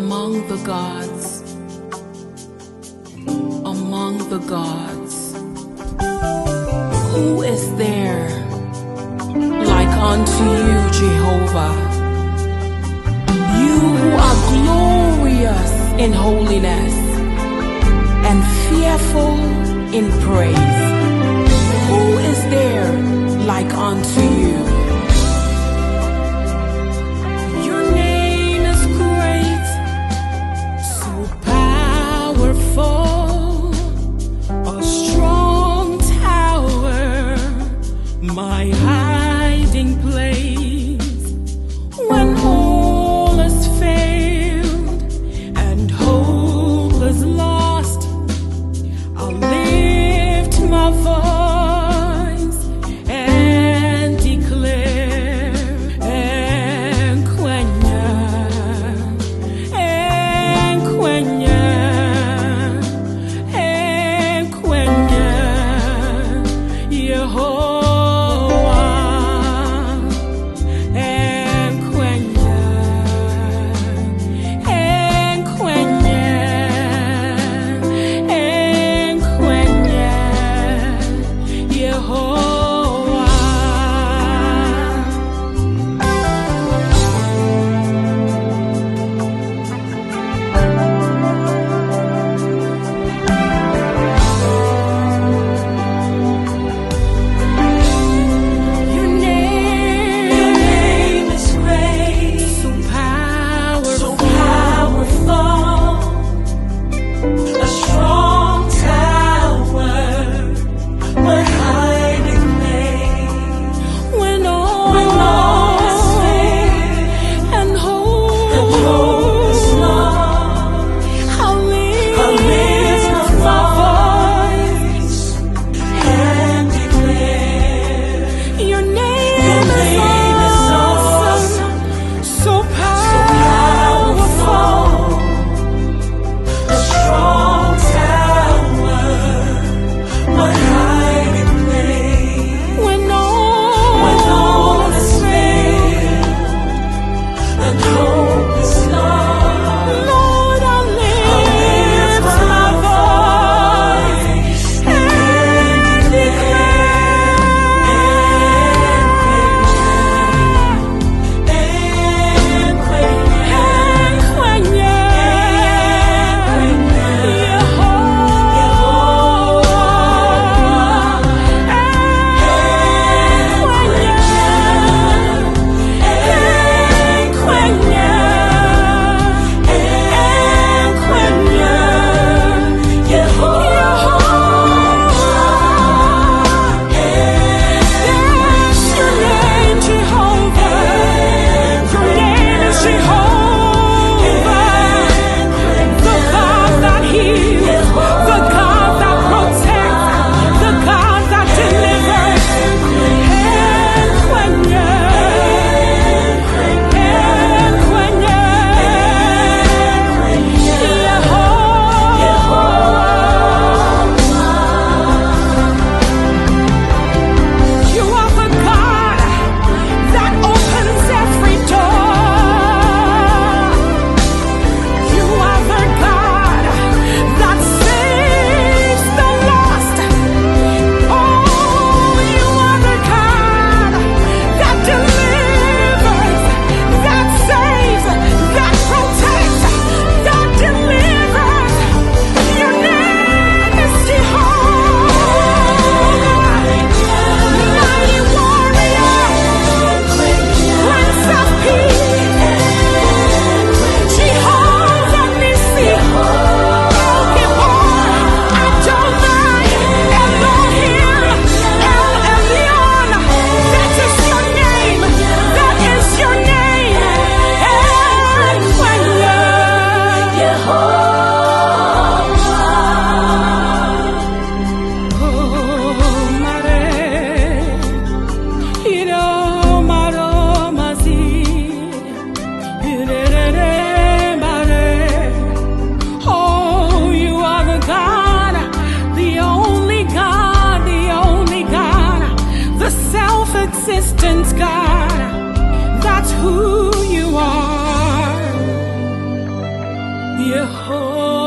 among the gods, who is there like unto you, Jehovah? You who are glorious in holiness and fearful in praise. Who is there like unto you? Your name is great, so powerful, a strong tower, my hiding place. When all is failed and hope is lost, I'll lift my voice and declare, Enkwenya, Enkwenya, Enkwenya, Yehowa, Enkwenya, Enkwenya, Enkwenya, Yehowa. Your name is great, so powerful, a strong tower, my hiding place. When all is failed and hope is lost, I'll lift my voice and declare, your name is awesome, so powerful, a strong tower, my hiding place. When all is failed and hope is lost, Lord, I'll lift my voice and declare, Enkwenya, you are the God that opens every door. You are the God that saves the lost. Oh, you are the God that delivers, that saves, that protects, that delivers. Your name is Jehovah, mighty warrior, Prince of Peace, Jehovah Nissi, El Gibor, Adonai, Elohim, El Elyon. That is your name. That is your name. Enkwenya, oh, mare, iro maro mazi, irere mare. Oh, you are the God, the only God, the self-existent God. That's who you are. Yehovah.